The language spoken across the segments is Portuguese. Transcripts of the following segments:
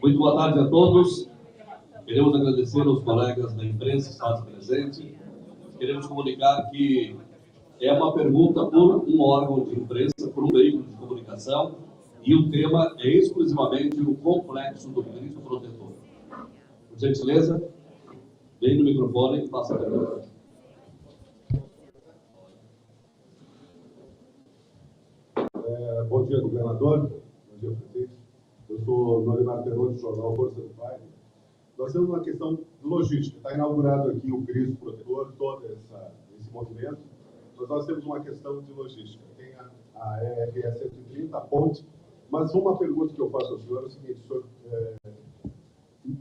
Muito boa tarde a todos. Queremos agradecer aos colegas da imprensa que estão presentes. Queremos comunicar que é uma pergunta por um órgão de imprensa, por um veículo de comunicação, e o tema é exclusivamente o complexo do Cristo Protetor. Por gentileza, vem no microfone e faça a pergunta. Bom dia, governador. Bom dia, prefeito. Eu sou Norimar Peroni, do jornal Força do Bairro. Nós temos uma questão de logística. Está inaugurado aqui o Cristo Protetor, todo esse movimento, mas nós temos uma questão de logística. Tem a ERS 130, a ponte, mas uma pergunta que eu faço ao senhor é o seguinte, senhor,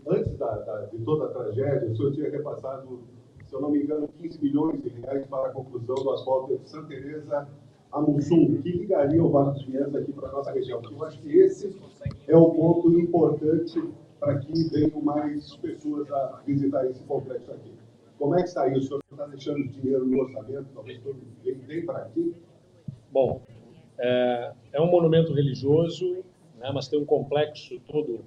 antes de toda a tragédia, o senhor tinha repassado, se eu não me engano, 15 milhões de reais para a conclusão do asfalto de Santa Teresa a Mussum, que ligaria o Vale dos Vinhedos aqui para a nossa região. Eu acho que esse é o ponto importante para que venham mais pessoas a visitar esse complexo aqui. Como é que está isso? O senhor está deixando dinheiro no orçamento? Talvez todo vem para aqui? Bom, é um monumento religioso, né, mas tem um complexo todo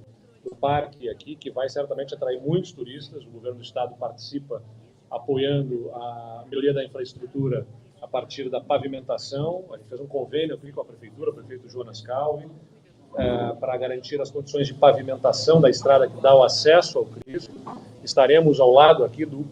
do parque aqui que vai certamente atrair muitos turistas. O governo do estado participa apoiando a melhoria da infraestrutura a partir da pavimentação. A gente fez um convênio aqui com a prefeitura, o prefeito Jonas Calvi, para garantir as condições de pavimentação da estrada que dá o acesso ao Cristo. Estaremos ao lado aqui do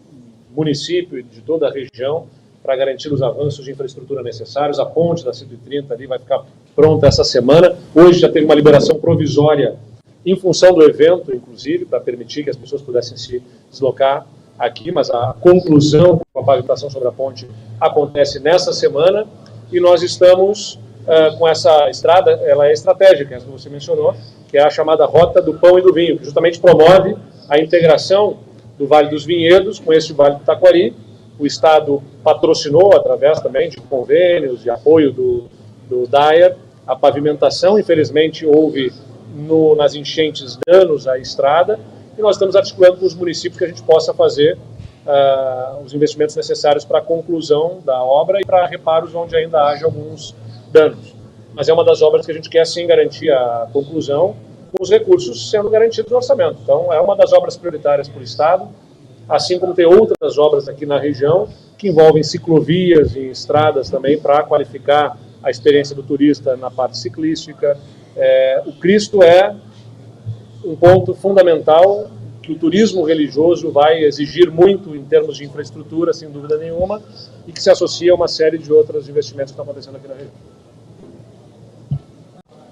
município e de toda a região para garantir os avanços de infraestrutura necessários. A ponte da 130 ali vai ficar pronta essa semana. Hoje já teve uma liberação provisória em função do evento, inclusive, para permitir que as pessoas pudessem se deslocar aqui, mas a conclusão com a pavimentação sobre a ponte acontece nessa semana e nós estamos com essa estrada. Ela é estratégica, essa que você mencionou, que é a chamada Rota do Pão e do Vinho, que justamente promove a integração do Vale dos Vinhedos com esse Vale do Taquari. O Estado patrocinou, através também de convênios, de apoio do DAER, a pavimentação. Infelizmente, houve nas enchentes danos à estrada, e nós estamos articulando com os municípios que a gente possa fazer os investimentos necessários para a conclusão da obra e para reparos onde ainda haja alguns danos. Mas é uma das obras que a gente quer, sim, garantir a conclusão, com os recursos sendo garantidos no orçamento. Então, é uma das obras prioritárias para o Estado, assim como tem outras obras aqui na região, que envolvem ciclovias e estradas também, para qualificar a experiência do turista na parte ciclística. O Cristo é um ponto fundamental que o turismo religioso vai exigir muito em termos de infraestrutura, sem dúvida nenhuma, e que se associa a uma série de outros investimentos que estão acontecendo aqui na região.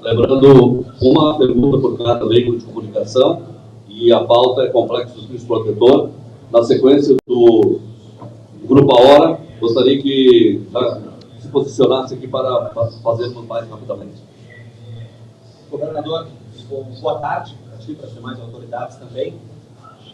Lembrando, uma pergunta por cada veículo de comunicação, e a pauta é Complexo do Cristo Protetor. Na sequência do Grupo A Hora, gostaria que se posicionasse aqui para fazermos mais rapidamente. Governador, boa tarde para ti, para as demais autoridades também.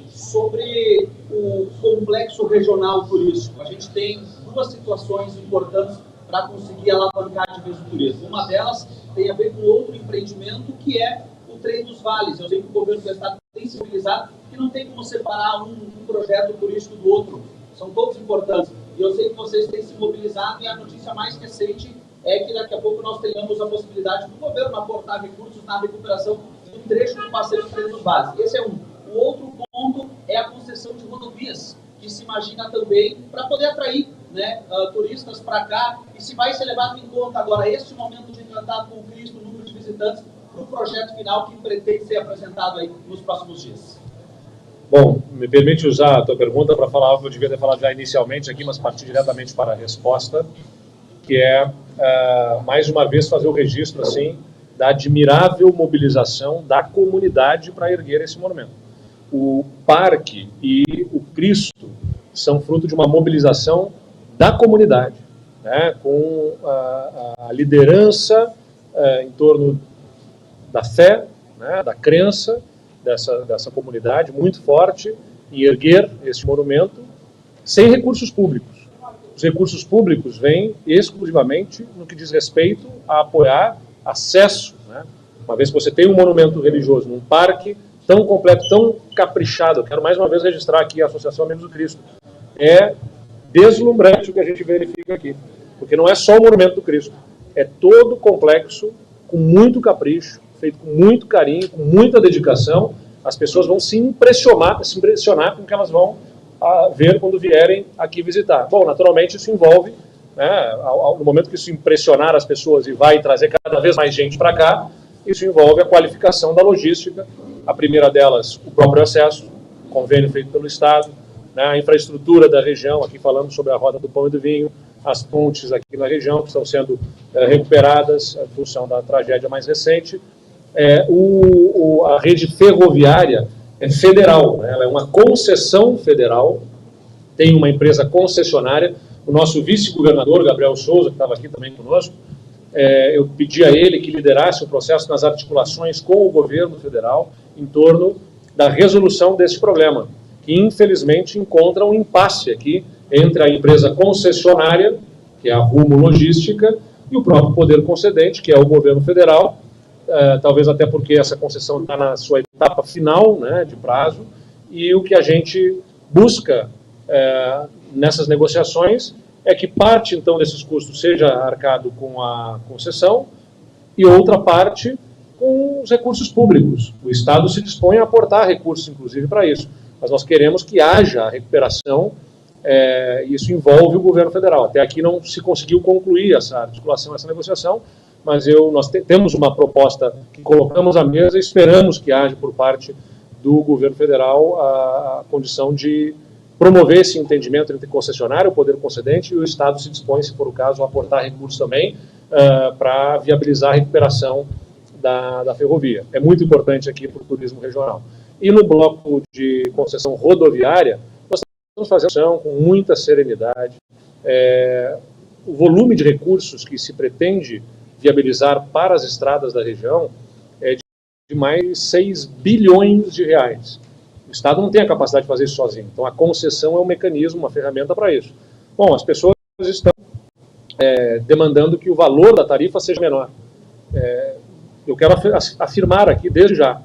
Sobre o complexo regional turístico, a gente tem duas situações importantes para conseguir alavancar de vez o turismo. Uma delas tem a ver com outro empreendimento, que é o Trem dos Vales. Eu sei que o governo do estado tem se mobilizado e não tem como separar um projeto turístico do outro. São todos importantes. E eu sei que vocês têm se mobilizado, e a notícia mais recente é que daqui a pouco nós tenhamos a possibilidade do governo aportar recursos na recuperação de um trecho do passeio do Trem dos Vales. Esse é um. O outro ponto é a concessão de rodovias, que se imagina também para poder atrair, né, turistas para cá, e se vai ser levado em conta agora este momento de encantar com o Cristo, o número de visitantes, para o projeto final que pretende ser apresentado aí nos próximos dias. Bom, me permite usar a tua pergunta para falar algo que eu devia ter falado já inicialmente aqui, mas partir diretamente para a resposta, que é, mais uma vez, fazer o registro assim, da admirável mobilização da comunidade para erguer esse monumento. O parque e o Cristo são fruto de uma mobilização da comunidade, né, com a liderança em torno da fé, né, da crença dessa comunidade muito forte em erguer esse monumento sem recursos públicos. Os recursos públicos vêm exclusivamente no que diz respeito a apoiar acesso, né? Uma vez que você tem um monumento religioso num parque tão completo, tão caprichado, eu quero mais uma vez registrar aqui a Associação Amigos do Cristo, é deslumbrante o que a gente verifica aqui, porque não é só o monumento do Cristo, é todo complexo, com muito capricho, feito com muito carinho, com muita dedicação. As pessoas vão se impressionar com o que elas vão ver quando vierem aqui visitar. Bom, naturalmente isso envolve, né, no momento que isso impressionar as pessoas e vai trazer cada vez mais gente para cá, isso envolve a qualificação da logística. A primeira delas, o próprio acesso, convênio feito pelo Estado, né, a infraestrutura da região, aqui falamos sobre a Rota do Pão e do Vinho, as pontes aqui na região que estão sendo recuperadas em função da tragédia mais recente. A rede ferroviária é federal, né, ela é uma concessão federal, tem uma empresa concessionária. O nosso vice-governador, Gabriel Souza, que estava aqui também conosco, eu pedi a ele que liderasse o processo nas articulações com o governo federal em torno da resolução desse problema, que infelizmente encontra um impasse aqui entre a empresa concessionária, que é a Rumo Logística, e o próprio poder concedente, que é o governo federal, talvez até porque essa concessão está na sua etapa final, né, de prazo, e o que a gente busca nessas negociações é que parte, então, desses custos seja arcado com a concessão e outra parte com os recursos públicos. O Estado se dispõe a aportar recursos, inclusive, para isso. Mas nós queremos que haja a recuperação, isso envolve o governo federal. Até aqui não se conseguiu concluir essa articulação, essa negociação, mas nós temos uma proposta que colocamos à mesa e esperamos que haja por parte do governo federal a condição de promover esse entendimento entre concessionário, o poder concedente, e o Estado se dispõe, se for o caso, a aportar recursos também para viabilizar a recuperação da ferrovia. É muito importante aqui para o turismo regional. E no bloco de concessão rodoviária, nós estamos fazendo com muita serenidade. O volume de recursos que se pretende viabilizar para as estradas da região é de mais 6 bilhões de reais. O Estado não tem a capacidade de fazer isso sozinho. Então, a concessão é um mecanismo, uma ferramenta para isso. Bom, as pessoas estão demandando que o valor da tarifa seja menor. Eu quero afirmar aqui, desde já,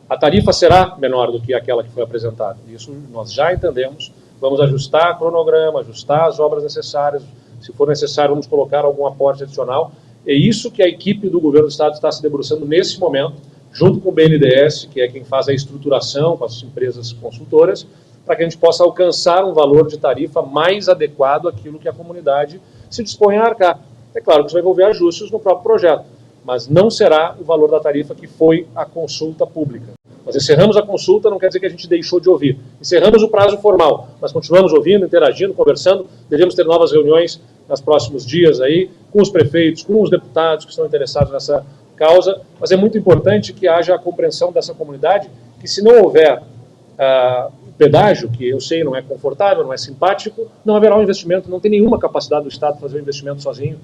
a tarifa será menor do que aquela que foi apresentada. Isso nós já entendemos. Vamos ajustar o cronograma, ajustar as obras necessárias. Se for necessário, vamos colocar algum aporte adicional. É isso que a equipe do governo do Estado está se debruçando nesse momento, junto com o BNDES, que é quem faz a estruturação com as empresas consultoras, para que a gente possa alcançar um valor de tarifa mais adequado àquilo que a comunidade se dispõe a arcar. É claro que isso vai envolver ajustes no próprio projeto, mas não será o valor da tarifa que foi a consulta pública. Nós encerramos a consulta, não quer dizer que a gente deixou de ouvir. Encerramos o prazo formal, mas continuamos ouvindo, interagindo, conversando. Devemos ter novas reuniões nos próximos dias aí, com os prefeitos, com os deputados que estão interessados nessa causa, mas é muito importante que haja a compreensão dessa comunidade que, se não houver pedágio, que eu sei não é confortável, não é simpático, não haverá um investimento, não tem nenhuma capacidade do Estado de fazer um investimento sozinho,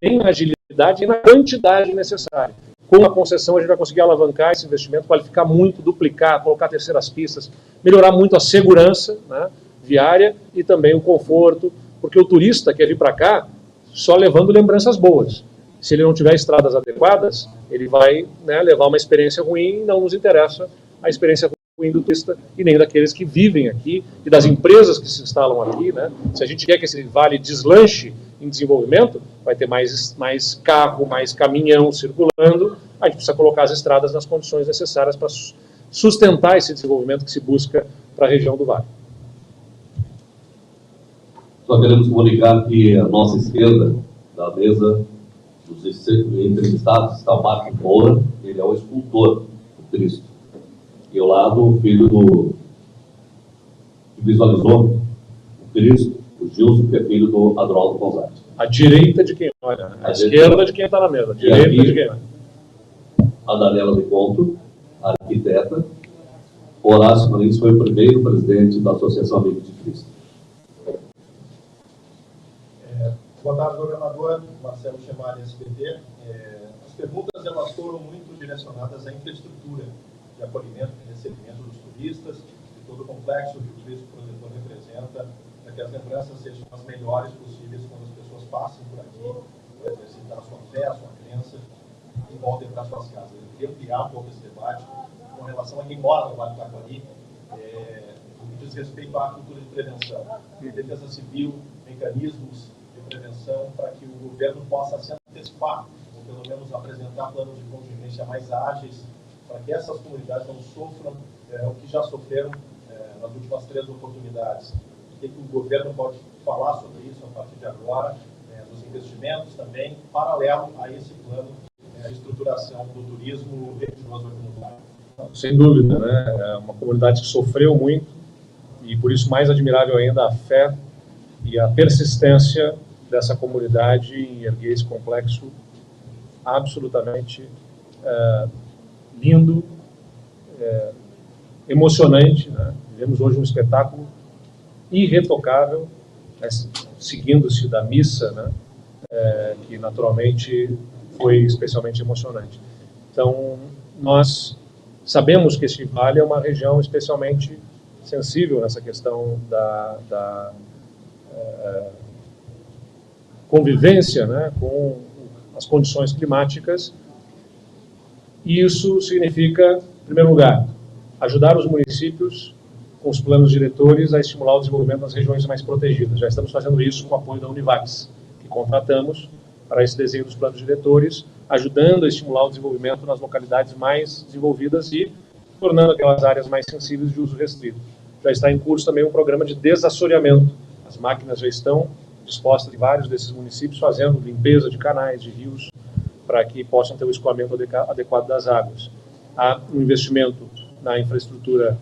nem na agilidade nem na quantidade necessária. Com a concessão a gente vai conseguir alavancar esse investimento, qualificar muito, duplicar, colocar terceiras pistas, melhorar muito a segurança, né, viária e também o conforto, porque o turista quer vir para cá só levando lembranças boas. Se ele não tiver estradas adequadas, ele vai, né, levar uma experiência ruim e não nos interessa a experiência ruim do turista e nem daqueles que vivem aqui e das empresas que se instalam aqui, né? Se a gente quer que esse vale deslanche em desenvolvimento, vai ter mais carro, mais caminhão circulando, a gente precisa colocar as estradas nas condições necessárias para sustentar esse desenvolvimento que se busca para a região do Vale. Só queremos comunicar que a nossa esquerda da mesa dos entrevistados está o Marco Moura, ele é o escultor do Cristo. E ao lado, o filho que visualizou o Cristo, o Gilson, que é filho do Adroaldo Gonzalez. À direita de quem olha, à esquerda de quem está na mesa, à direita de quem olha. A Daniela de Conto, arquiteta. Horácio Marins foi o primeiro presidente da Associação Amigos de Cristo. Boa tarde, governador. Marcelo Chemari, SBT. As perguntas elas foram muito direcionadas à infraestrutura de acolhimento e recebimento dos turistas, de todo o complexo que o turismo protetor representa, para que as lembranças sejam as melhores possíveis quando as pessoas passem por aqui, para exercitar a sua fé, a sua crença e voltem para suas casas. Eu queria ampliar um pouco esse debate com relação a quem mora no Vale do Taquari, no que diz respeito à cultura de prevenção, defesa civil, mecanismos de prevenção para que o governo possa se antecipar, ou pelo menos apresentar planos de contingência mais ágeis, para que essas comunidades não sofram o que já sofreram nas últimas 3 oportunidades. O que o governo pode falar sobre isso a partir de agora, dos investimentos também, paralelo a esse plano de estruturação do turismo religioso aqui no Vale? Sem dúvida, né? É uma comunidade que sofreu muito e, por isso, mais admirável ainda a fé e a persistência dessa comunidade em erguer esse complexo absolutamente lindo, emocionante, né? Vivemos hoje um espetáculo irretocável, né? Seguindo-se da missa, né? Que naturalmente foi especialmente emocionante. Então, nós sabemos que este vale é uma região especialmente sensível nessa questão da convivência, né, com as condições climáticas, e isso significa, em primeiro lugar, ajudar os municípios com os planos diretores a estimular o desenvolvimento das regiões mais protegidas. Já estamos fazendo isso com o apoio da Univax, que contratamos para esse desenho dos planos diretores, ajudando a estimular o desenvolvimento nas localidades mais desenvolvidas e tornando aquelas áreas mais sensíveis de uso restrito. Já está em curso também um programa de desassoreamento. As máquinas já estão dispostas em vários desses municípios, fazendo limpeza de canais, de rios, para que possam ter o escoamento adequado das águas. Há um investimento na infraestrutura,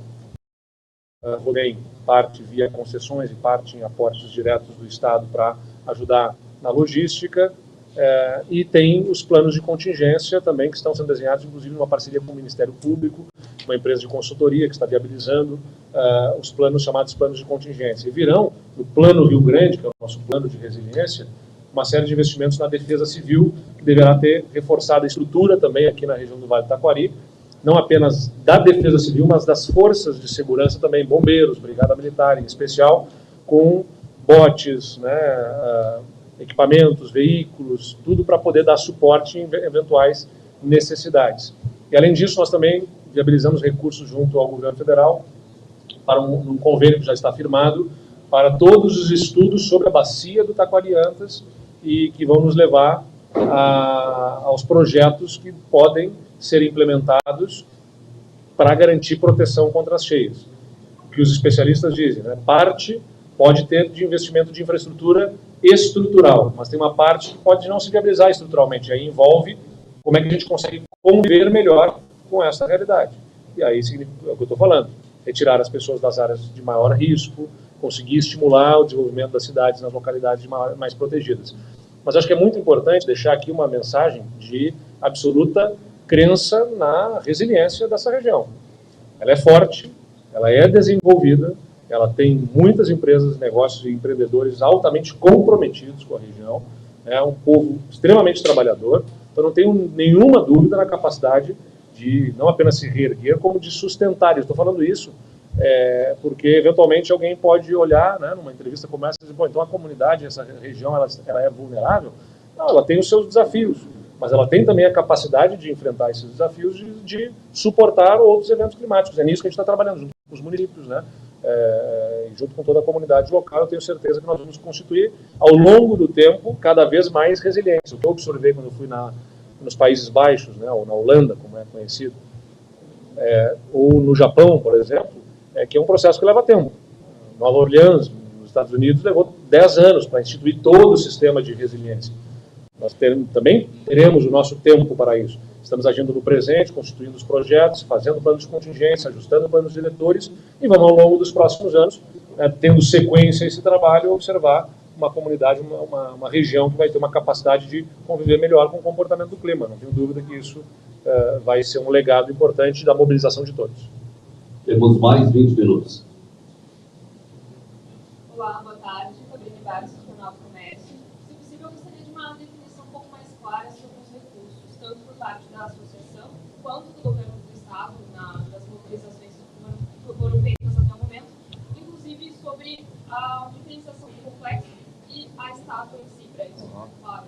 porém, parte via concessões e parte em aportes diretos do Estado para ajudar na logística, e tem os planos de contingência também que estão sendo desenhados, inclusive numa parceria com o Ministério Público, uma empresa de consultoria que está viabilizando os planos chamados planos de contingência. E virão, no Plano Rio Grande, que é o nosso plano de resiliência, uma série de investimentos na defesa civil, que deverá ter reforçado a estrutura também aqui na região do Vale do Taquari, não apenas da defesa civil, mas das forças de segurança também, bombeiros, brigada militar em especial, com botes, né, equipamentos, veículos, tudo para poder dar suporte em eventuais necessidades. E além disso, nós também viabilizamos recursos junto ao governo federal para um convênio que já está firmado para todos os estudos sobre a bacia do Taquariantas e que vão nos levar aos projetos que podem ser implementados para garantir proteção contra as cheias. O que os especialistas dizem, né? Parte pode ter de investimento de infraestrutura estrutural, mas tem uma parte que pode não se viabilizar estruturalmente. Aí envolve como é que a gente consegue conviver melhor com essa realidade. E aí significa, é o que eu estou falando, retirar as pessoas das áreas de maior risco, conseguir estimular o desenvolvimento das cidades nas localidades mais protegidas. Mas acho que é muito importante deixar aqui uma mensagem de absoluta crença na resiliência dessa região. Ela é forte, ela é desenvolvida, ela tem muitas empresas, negócios e empreendedores altamente comprometidos com a região, é um povo extremamente trabalhador, então não tenho nenhuma dúvida na capacidade de não apenas se reerguer, como de sustentar. Eu estou falando isso porque eventualmente alguém pode olhar, né, numa entrevista como essa e dizer, então a comunidade, essa região, ela é vulnerável? Não, ela tem os seus desafios, mas ela tem também a capacidade de enfrentar esses desafios, de suportar outros eventos climáticos. É nisso que a gente está trabalhando, junto com os municípios, né? Junto com toda a comunidade local. Eu tenho certeza que nós vamos constituir, ao longo do tempo, cada vez mais resiliência. O que eu observei quando eu fui nos Países Baixos, né, ou na Holanda, como é conhecido, ou no Japão, por exemplo, que é um processo que leva tempo. Nova Orleans, nos Estados Unidos, levou 10 anos para instituir todo o sistema de resiliência. Nós também teremos o nosso tempo para isso. Estamos agindo no presente, constituindo os projetos, fazendo planos de contingência, ajustando planos diretores e vamos, ao longo dos próximos anos, tendo sequência a esse trabalho, observar uma comunidade, uma região que vai ter uma capacidade de conviver melhor com o comportamento do clima. Não tenho dúvida que isso vai ser um legado importante da mobilização de todos. Temos mais 20 minutos. Olá, boa tarde. Fabiane Barros, do Jornal do Comércio. Se possível, eu gostaria de uma definição um pouco mais clara sobre os recursos, tanto por parte da associação, quanto do governo do Estado, das mobilizações que foram feitas até o momento, inclusive sobre a diferenciação do complexo e a estátua em si, para isso ficar claro.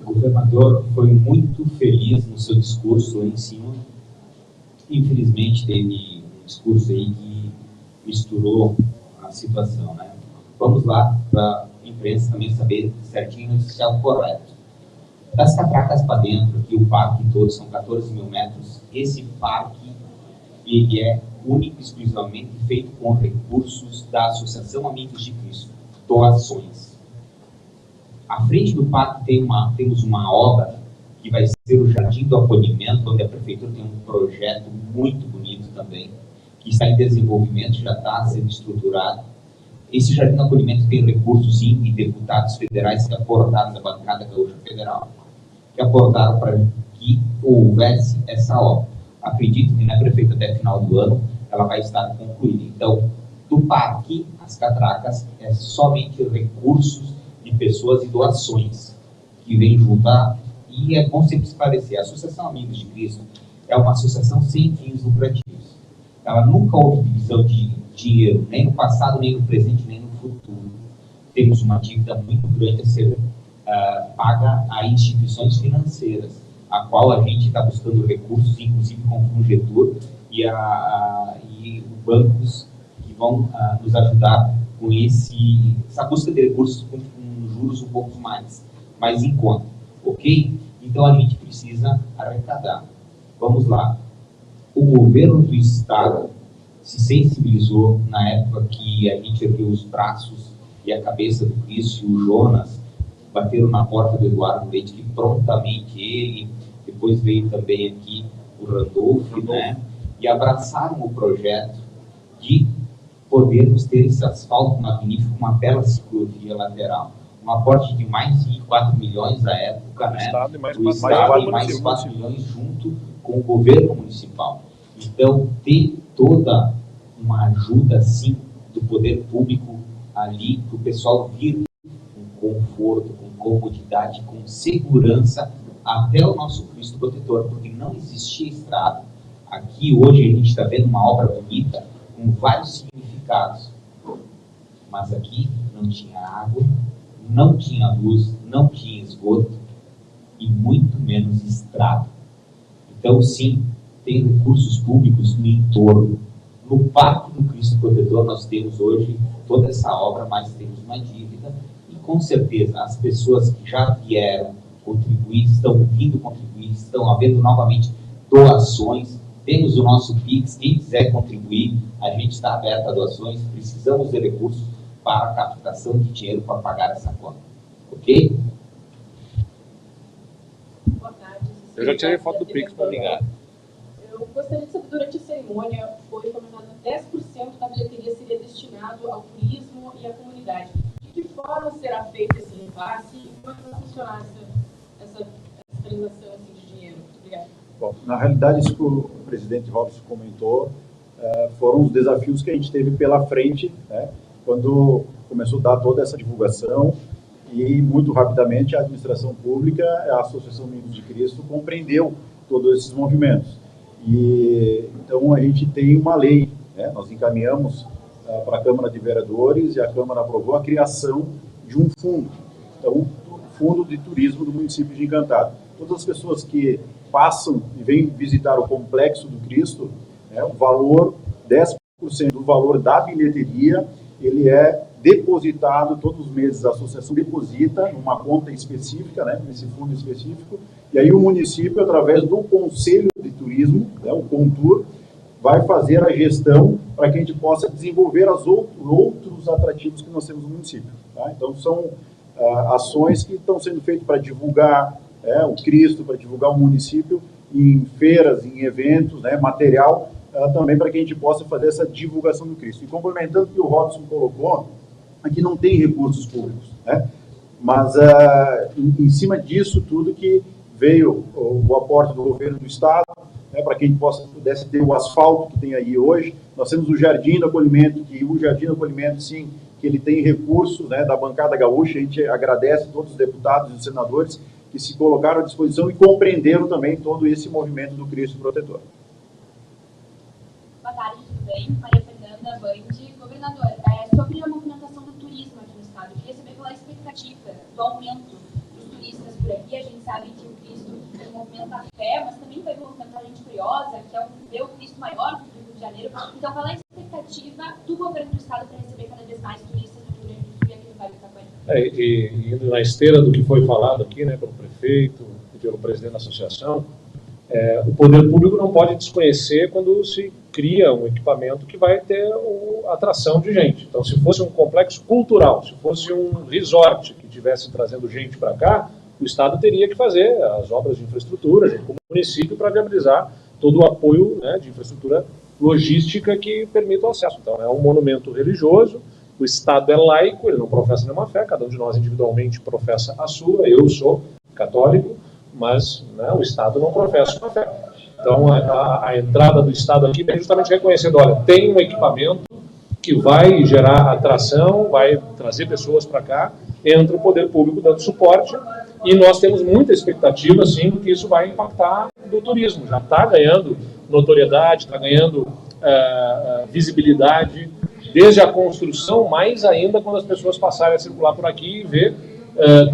O governador foi muito feliz no seu discurso lá em cima. Infelizmente, teve um discurso aí que misturou a situação, né? Vamos lá para a imprensa também saber certinho se é o correto. Das catracas para dentro, aqui o parque todo são 14 mil metros. Esse parque ele é único e exclusivamente feito com recursos da Associação Amigos de Cristo, doações. À frente do parque temos uma obra que vai ser o Jardim do Acolhimento, onde a Prefeitura tem um projeto muito bonito também, que está em desenvolvimento, já está sendo estruturado. Esse Jardim do Acolhimento tem recursos, sim, e deputados federais que aportaram da bancada gaúcha federal, que aportaram para que houvesse essa obra. Acredito que, né, prefeito, até final do ano, ela vai estar concluída. Então, do parque, as catracas, é somente recursos de pessoas e doações que vêm juntar. E é bom sempre esclarecer, a Associação Amigos de Cristo é uma associação sem fins lucrativos. Ela nunca houve divisão de dinheiro, nem no passado, nem no presente, nem no futuro. Temos uma dívida muito grande a ser paga a instituições financeiras, a qual a gente está buscando recursos, inclusive com o Fungetur e bancos que vão nos ajudar com essa busca de recursos com juros um pouco mais em conta, ok? Então a gente precisa arrecadar. Vamos lá. O governo do estado se sensibilizou na época que a gente ergueu os braços e a cabeça do Cristo e o Jonas bateram na porta do Eduardo Leite, que prontamente ele, depois veio também aqui o Randolph, né, e abraçaram o projeto de podermos ter esse asfalto magnífico, uma bela ciclovia lateral. Um aporte de mais de 4 milhões à época, né? O Estado e mais 4 milhões junto com o governo municipal. Então, tem toda uma ajuda, sim, do poder público ali, para o pessoal vir com conforto, com comodidade, com segurança, até o nosso Cristo Protetor, porque não existia estrada. Aqui, hoje, a gente está vendo uma obra bonita, com vários significados. Mas aqui não tinha água, não tinha luz, não tinha esgoto e muito menos estrada. Então, sim, tem recursos públicos no entorno. No Parque do Cristo Protetor nós temos hoje toda essa obra, mas temos uma dívida e com certeza as pessoas que já vieram contribuir, estão vindo contribuir, estão havendo novamente doações. Temos o nosso Pix, quem quiser contribuir, a gente está aberto a doações, precisamos de recursos para a captação de dinheiro para pagar essa conta. Ok? Boa tarde. Eu já tirei foto do Pix para ligar. Eu gostaria de saber, durante a cerimônia, foi comentado que 10% da bilheteria seria destinado ao turismo e à comunidade. De que forma será feito esse repasse e como vai funcionar essa transação assim, de dinheiro? Obrigada. Bom, na realidade, isso que o presidente Robson comentou foram os desafios que a gente teve pela frente, né, quando começou a dar toda essa divulgação e, muito rapidamente, a administração pública, a Associação Amigos de Cristo, compreendeu todos esses movimentos. E, então, a gente tem uma lei, né, nós encaminhamos para a Câmara de Vereadores e a Câmara aprovou a criação de um fundo, então, o Fundo de Turismo do município de Encantado. Todas as pessoas que passam e vêm visitar o Complexo do Cristo, né, o valor, 10% do valor da bilheteria, ele é depositado todos os meses, a associação deposita numa conta específica, né, nesse fundo específico, e aí o município, através do Conselho de Turismo, né, o CONTUR, vai fazer a gestão para que a gente possa desenvolver outros atrativos que nós temos no município. Tá? Então, são ações que estão sendo feitas para divulgar o Cristo, para divulgar o município em feiras, em eventos, né, material, também para que a gente possa fazer essa divulgação do Cristo. E complementando o que o Robson colocou, aqui não tem recursos públicos, né? Mas em cima disso tudo que veio o aporte do governo do estado, né, para que a gente pudesse ter o asfalto que tem aí hoje. Nós temos o Jardim do Acolhimento, que o Jardim do Acolhimento, sim, que ele tem recursos, né, da bancada gaúcha. A gente agradece a todos os deputados e os senadores que se colocaram à disposição e compreenderam também todo esse movimento do Cristo Protetor. Boa tarde, tudo bem? Maria Fernanda, Band. Governador, sobre a movimentação do turismo aqui no estado, eu queria saber qual é a expectativa do aumento dos turistas por aqui. A gente sabe que o Cristo movimenta a fé, mas também vai movimentar a gente curiosa, que é ver o Cristo maior do Rio de Janeiro. Então, qual é a expectativa do governo do estado para receber cada vez mais turistas do Rio Grande do Sul e aqui no Vale do Itaquari? E indo na esteira do que foi falado aqui, né, pelo prefeito, pelo presidente da associação, o poder público não pode desconhecer quando se cria um equipamento que vai ter atração de gente. Então, se fosse um complexo cultural, se fosse um resort que estivesse trazendo gente para cá, o Estado teria que fazer as obras de infraestrutura, junto com o município, para viabilizar todo o apoio, né, de infraestrutura logística que permita o acesso. Então, é um monumento religioso, o Estado é laico, ele não professa nenhuma fé, cada um de nós individualmente professa a sua, eu sou católico, mas, né, o Estado não professa uma fé. Então, a entrada do Estado aqui é justamente reconhecendo, olha, tem um equipamento que vai gerar atração, vai trazer pessoas para cá, entra o poder público dando suporte, e nós temos muita expectativa, sim, que isso vai impactar no turismo. Já está ganhando notoriedade, está ganhando visibilidade, desde a construção, mais ainda quando as pessoas passarem a circular por aqui e ver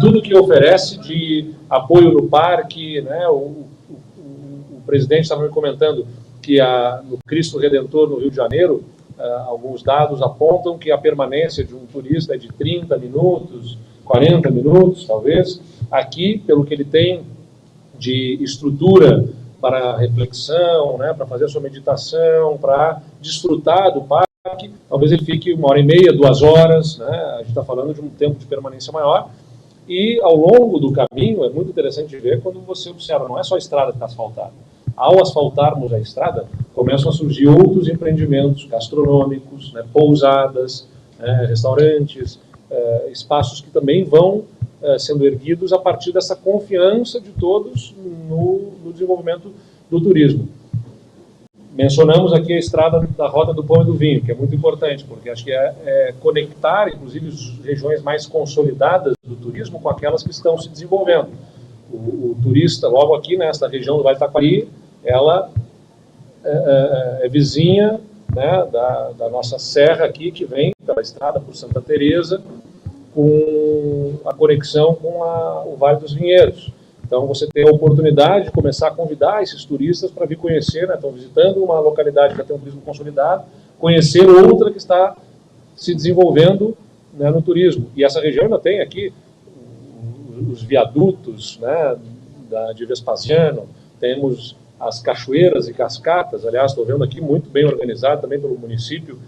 tudo que oferece de apoio no parque, né? O presidente estava me comentando que no Cristo Redentor, no Rio de Janeiro, alguns dados apontam que a permanência de um turista é de 30 minutos, 40 minutos, talvez. Aqui, pelo que ele tem de estrutura para reflexão, né, para fazer a sua meditação, para desfrutar do parque, talvez ele fique 1h30, 2 horas, né? A gente está falando de um tempo de permanência maior. E ao longo do caminho, é muito interessante ver quando você observa, não é só a estrada que está asfaltada. Ao asfaltarmos a estrada, começam a surgir outros empreendimentos gastronômicos, né, pousadas, restaurantes, espaços que também vão sendo erguidos a partir dessa confiança de todos no desenvolvimento do turismo. Mencionamos aqui a estrada da Rota do Pão e do Vinho, que é muito importante, porque acho que é conectar, inclusive, as regiões mais consolidadas do turismo com aquelas que estão se desenvolvendo. O turista, logo aqui nesta região do Vale do Taquari, ela é vizinha, né, da nossa serra aqui, que vem pela estrada por Santa Teresa, com a conexão com o Vale dos Vinhedos. Então, você tem a oportunidade de começar a convidar esses turistas para vir conhecer, né, estão visitando uma localidade que já tem um turismo consolidado, conhecer outra que está se desenvolvendo, né, no turismo. E essa região ainda tem aqui os viadutos, né, de Vespasiano, temos as cachoeiras e cascatas, aliás, estou vendo aqui muito bem organizado também pelo município,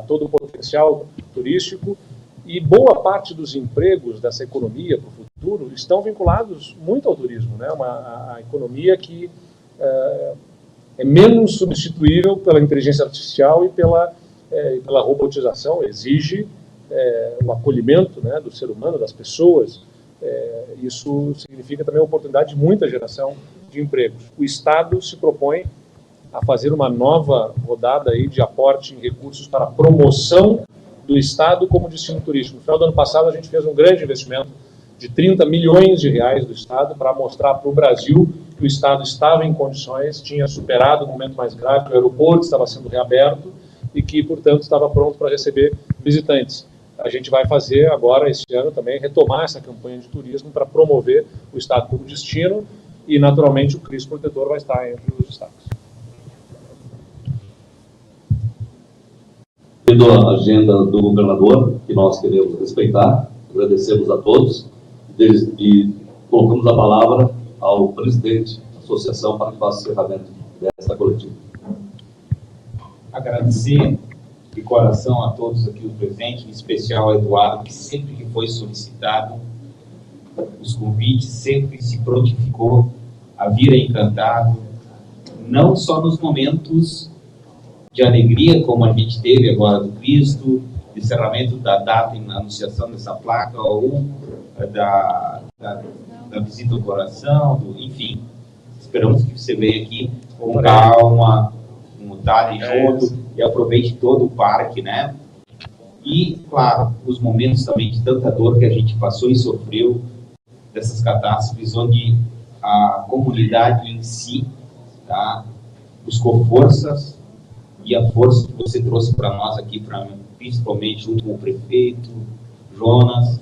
todo o potencial turístico, e boa parte dos empregos dessa economia para o futuro estão vinculados muito ao turismo, né? A economia que é menos substituível pela inteligência artificial e pela robotização, exige o acolhimento, né, do ser humano, das pessoas. Isso significa também a oportunidade de muita geração de empregos. O Estado se propõe a fazer uma nova rodada aí de aporte em recursos para a promoção do Estado como destino turístico. No final do ano passado, a gente fez um grande investimento de 30 milhões de reais do Estado para mostrar para o Brasil que o Estado estava em condições, tinha superado o momento mais grave, que o aeroporto estava sendo reaberto e que, portanto, estava pronto para receber visitantes. A gente vai fazer agora, esse ano também, retomar essa campanha de turismo para promover o Estado como destino e, naturalmente, o Cristo Protetor vai estar entre os destaques. Tendo a agenda do governador, que nós queremos respeitar, agradecemos a todos e colocamos a palavra ao presidente da associação para que faça o encerramento desta coletiva. Agradecer de coração a todos aqui os presentes, em especial ao Eduardo, que sempre que foi solicitado os convites, sempre se prontificou a vir encantado, não só nos momentos de alegria, como a gente teve agora do Cristo, encerramento da data e anunciação dessa placa, ou da visita ao coração, enfim. Esperamos que você venha aqui com calma, com detalhe junto, e aproveite todo o parque, né? E, claro, os momentos também de tanta dor que a gente passou e sofreu dessas catástrofes, onde a comunidade em si, tá, buscou forças, e a força que você trouxe para nós aqui, principalmente junto com o prefeito, Jonas,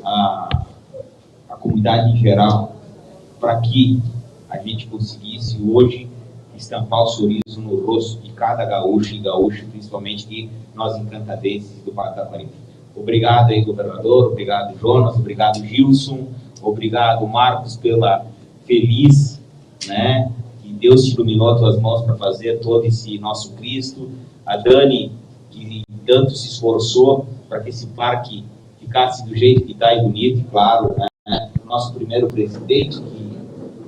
a comunidade em geral, para que a gente conseguisse hoje estampar o sorriso no rosto de cada gaúcho e gaúcha, principalmente de nós encantadenses do Vale do Taquari. Obrigado aí, governador, obrigado, Jonas, obrigado, Gilson, obrigado, Marcos, pela feliz, né? Que Deus te iluminou as tuas mãos para fazer todo esse nosso Cristo. A Dani, que tanto se esforçou para que esse parque ficasse do jeito que está e bonito, e claro, né? O nosso primeiro presidente, que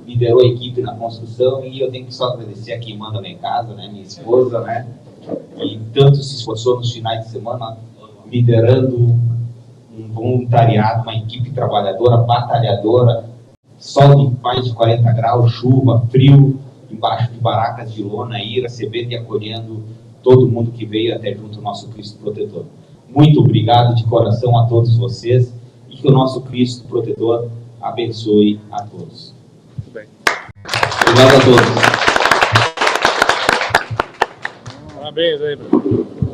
liderou a equipe na construção, e eu tenho que só agradecer a quem manda lá em casa, né? Minha esposa, né? E tanto se esforçou nos finais de semana, liderando um voluntariado, uma equipe trabalhadora, batalhadora, sol de mais de 40 graus, chuva, frio, embaixo de barracas de lona, aí, recebendo e acolhendo todo mundo que veio até junto ao nosso Cristo Protetor. Muito obrigado de coração a todos vocês, e que o nosso Cristo Protetor abençoe a todos. Muito bem. Obrigado a todos. Parabéns aí, Bruno.